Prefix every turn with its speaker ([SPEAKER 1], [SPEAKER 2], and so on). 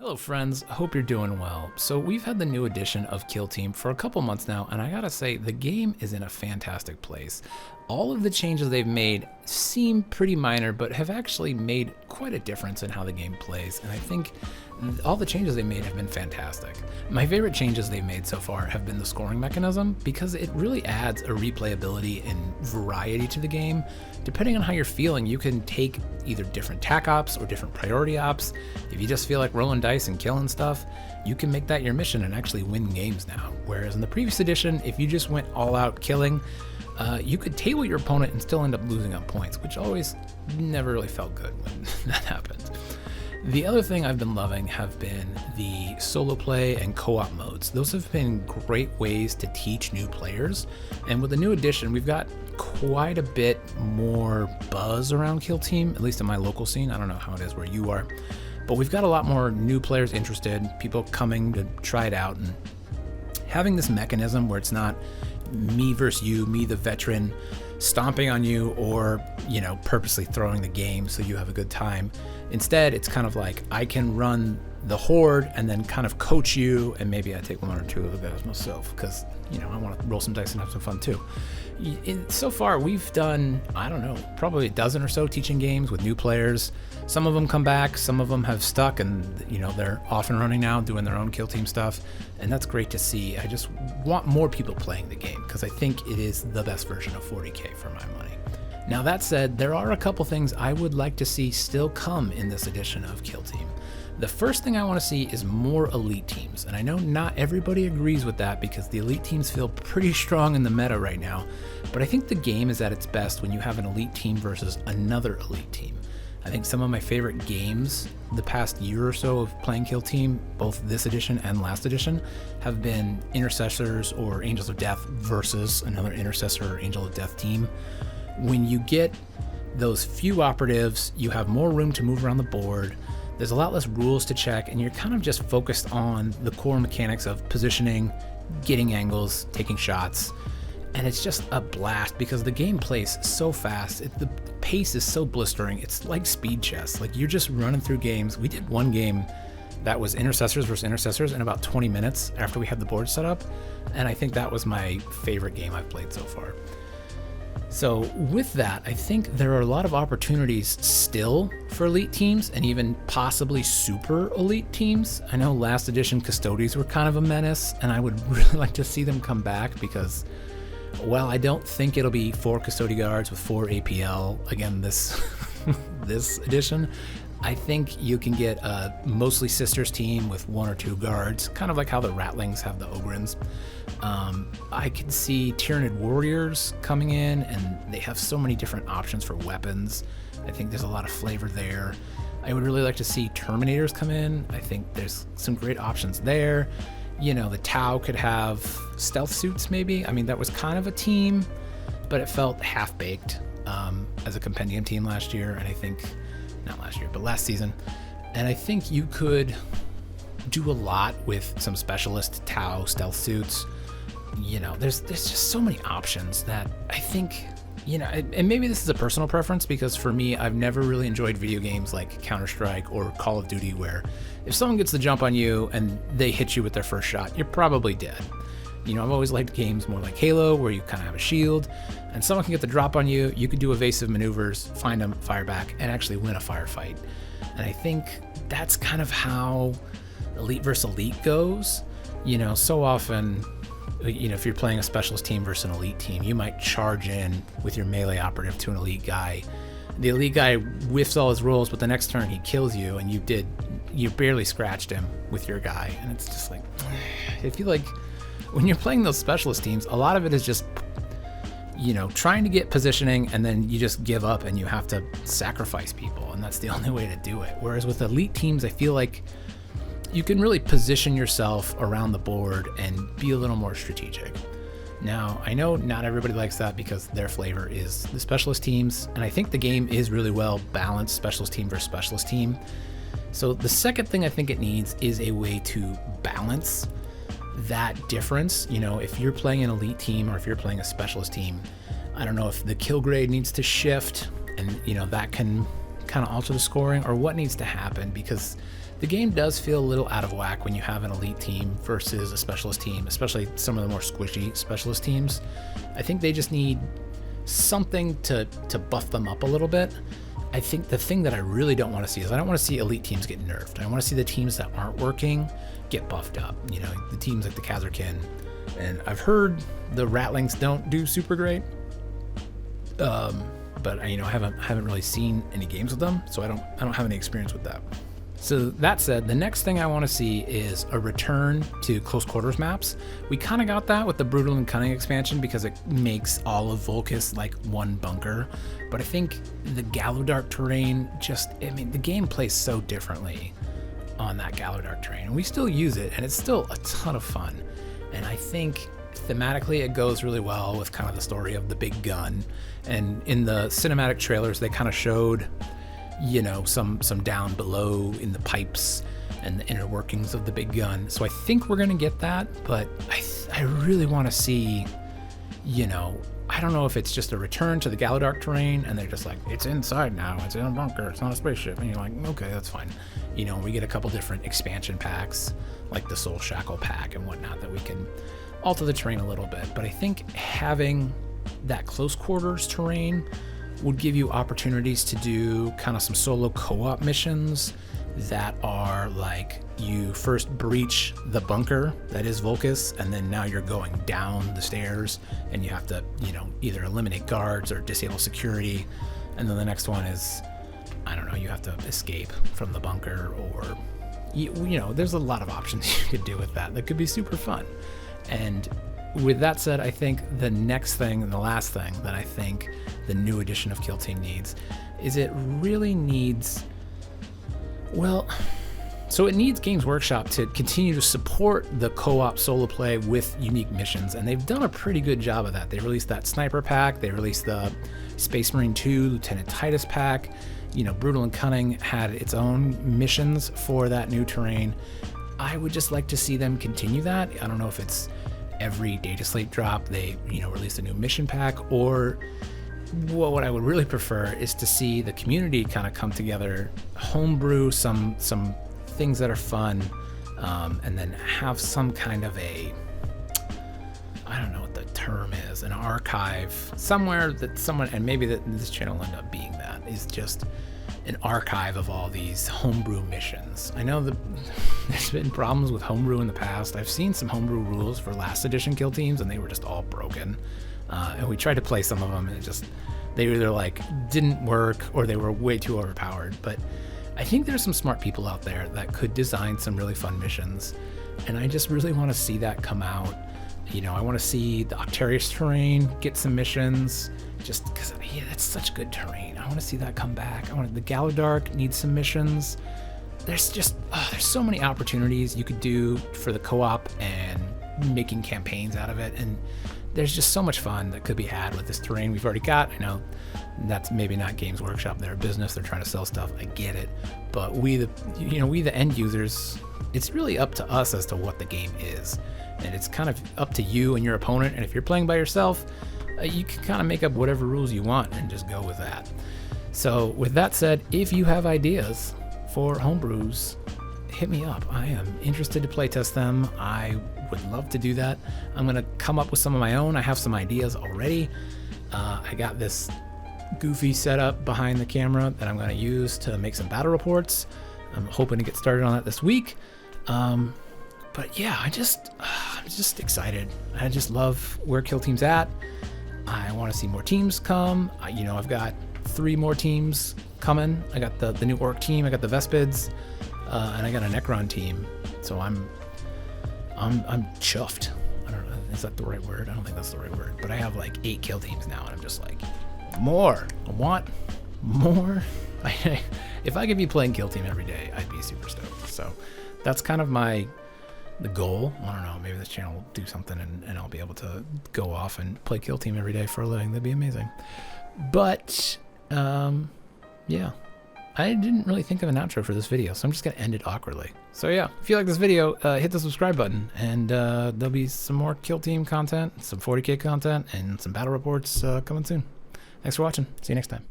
[SPEAKER 1] Hello friends, I hope you're doing well. So we've had the new edition of Kill Team for a couple months now, and I gotta say, the game is in a fantastic place. All of the changes they've made seem pretty minor, but have actually made quite a difference in how the game plays, and I think all the changes they made have been fantastic. My favorite changes they've made so far have been the scoring mechanism, because it really adds a replayability and variety to the game. Depending on how you're feeling, you can take either different tac ops or different priority ops. If you just feel like rolling dice and killing stuff, you can make that your mission and actually win games now. Whereas in the previous edition, if you just went all out killing, you could table your opponent and still end up losing on points, which always never really felt good when that happened. The other thing I've been loving have been the solo play and co-op modes. Those have been great ways to teach new players, and with the new edition, we've got quite a bit more buzz around Kill Team, at least in my local scene. I don't know how it is where you are, but we've got a lot more new players interested, people coming to try it out, and having this mechanism where it's not me versus you, me the veteran, stomping on you, or purposely throwing the game so you have a good time. Instead, it's kind of like I can run the horde and then kind of coach you, and maybe I take one or two of the guys myself because I want to roll some dice and have some fun too. So far, we've done, I don't know, probably a dozen or so teaching games with new players. Some of them come back, some of them have stuck, and they're off and running now, doing their own Kill Team stuff, and that's great to see. I just want more people playing the game because I think it is the best version of 40K for my money. Now that said, there are a couple things I would like to see still come in this edition of Kill Team. The first thing I want to see is more elite teams, and I know not everybody agrees with that because the elite teams feel pretty strong in the meta right now, but I think the game is at its best when you have an elite team versus another elite team. I think some of my favorite games the past year or so of playing Kill Team, both this edition and last edition, have been Intercessors or Angels of Death versus another Intercessor or Angel of Death team. When you get those few operatives, you have more room to move around the board, there's a lot less rules to check, and you're kind of just focused on the core mechanics of positioning, getting angles, taking shots, and it's just a blast because the game plays so fast. The pace is so blistering. It's like speed chess. Like, you're just running through games. We did one game that was Intercessors versus Intercessors in about 20 minutes after we had the board set up, and I think that was my favorite game I've played so far. So with that, I think there are a lot of opportunities still for elite teams and even possibly super elite teams. I know last edition Custodies were kind of a menace, and I would really like to see them come back because, well, I don't think it'll be 4 Custody Guards with 4 APL again this edition. I think you can get a mostly Sisters team with 1 or 2 guards, kind of like how the Ratlings have the Ogryns. I can see Tyranid Warriors coming in, and they have so many different options for weapons. I think there's a lot of flavor there. I would really like to see Terminators come in. I think there's some great options there. The Tau could have stealth suits maybe. I mean, that was kind of a team, but it felt half-baked as a compendium team last year, and I think not last year, but last season. And I think you could do a lot with some specialist Tau stealth suits. There's just so many options that I think, and maybe this is a personal preference because for me, I've never really enjoyed video games like Counter-Strike or Call of Duty where if someone gets the jump on you and they hit you with their first shot, you're probably dead. I've always liked games more like Halo where you kind of have a shield and someone can get the drop on you, you can do evasive maneuvers, find them, fire back, and actually win a firefight. And I think that's kind of how elite versus elite goes. So often, if you're playing a specialist team versus an elite team, you might charge in with your melee operative to an elite guy. The elite guy whiffs all his rolls, but the next turn he kills you, and you barely scratched him with your guy. And it's just like, I feel like when you're playing those specialist teams, a lot of it is just, trying to get positioning, and then you just give up and you have to sacrifice people, and that's the only way to do it. Whereas with elite teams, I feel like you can really position yourself around the board and be a little more strategic. Now, I know not everybody likes that because their flavor is the specialist teams, and I think the game is really well balanced specialist team versus specialist team. So the second thing I think it needs is a way to balance that difference. If you're playing an elite team or if you're playing a specialist team, I don't know if the kill grade needs to shift and that can kind of alter the scoring, or what needs to happen, because the game does feel a little out of whack when you have an elite team versus a specialist team, especially some of the more squishy specialist teams. I think they just need something to buff them up a little bit. I think the thing that I really don't want to see is I don't want to see elite teams get nerfed. I want to see the teams that aren't working get buffed up. You know, the teams like the Khazarkin, and I've heard the Ratlings don't do super great. But I haven't really seen any games with them, so I don't have any experience with that. So that said, the next thing I want to see is a return to close quarters maps. We kind of got that with the Brutal and Cunning expansion because it makes all of Volkis like one bunker. But I think the Gallowdark terrain the game plays so differently on that Gallowdark terrain. And we still use it, and it's still a ton of fun. And I think thematically it goes really well with kind of the story of the big gun. And in the cinematic trailers, they kind of showed, you know, some down below in the pipes and the inner workings of the big gun. So I think we're gonna get that, but I really want to see, you know, I don't know if it's just a return to the Gallowdark terrain and they're just like, it's inside now, it's in a bunker, it's not a spaceship, and you're like, okay, that's fine. You know, we get a couple different expansion packs like the Soul Shackle pack and whatnot that we can alter the terrain a little bit. But I think having that close quarters terrain would give you opportunities to do kind of some solo co-op missions that are like, you first breach the bunker that is Volkis, and then now you're going down the stairs and you have to, you know, either eliminate guards or disable security. And then the next one is, I don't know, you have to escape from the bunker, or you know, there's a lot of options you could do with that could be super fun. And with that said, I think the next thing and the last thing that I think the new edition of Kill Team needs is it really needs, well, so it needs Games Workshop to continue to support the co-op solo play with unique missions, and they've done a pretty good job of that. They released that Sniper pack, they released the Space Marine 2 Lieutenant Titus pack, you know, Brutal and Cunning had its own missions for that new terrain. I would just like to see them continue that. I don't know if it's every data slate drop they, you know, release a new mission pack, or what I would really prefer is to see the community kind of come together, homebrew some things that are fun, and then have some kind of a, I don't know what the term is, an archive somewhere that someone, and maybe this channel will end up being that, is just an archive of all these homebrew missions. I know that there's been problems with homebrew in the past. I've seen some homebrew rules for last edition Kill Teams and they were just all broken. And we tried to play some of them and they either like didn't work or they were way too overpowered. But I think there's some smart people out there that could design some really fun missions. And I just really want to see that come out. You know, I want to see the Octarius terrain get some missions, just because, yeah, that's such good terrain. I want to see that come back. The Gallowdark needs some missions. There's just, there's so many opportunities you could do for the co-op and making campaigns out of it. And there's just so much fun that could be had with this terrain we've already got. I know that's maybe not Games Workshop, they're a business, they're trying to sell stuff, I get it. But we the end users, it's really up to us as to what the game is. And it's kind of up to you and your opponent. And if you're playing by yourself, you can kind of make up whatever rules you want and just go with that. So with that said, if you have ideas for homebrews, hit me up. I am interested to playtest them. I would love to do that. I'm gonna come up with some of my own. I have some ideas already. I got this goofy setup behind the camera that I'm gonna use to make some battle reports. I'm hoping to get started on that this week. But yeah, I'm just excited. I just love where Kill Team's at. I want to see more teams come. I've got 3 more teams coming. I got the new Orc team, I got the Vespids, and I got a Necron team. So I'm chuffed. I don't know, is that the right word? I don't think that's the right word. But I have like 8 Kill Teams now, and I'm just like, more. I want more. If I could be playing Kill Team every day, I'd be super stoked. So that's kind of the goal. I don't know, maybe this channel will do something and I'll be able to go off and play Kill Team every day for a living. That'd be amazing. But yeah, I didn't really think of an outro for this video, so I'm just gonna end it awkwardly. So yeah, if you like this video, hit the subscribe button, and there'll be some more Kill Team content, some 40K content, and some battle reports coming soon. Thanks for watching. See you next time.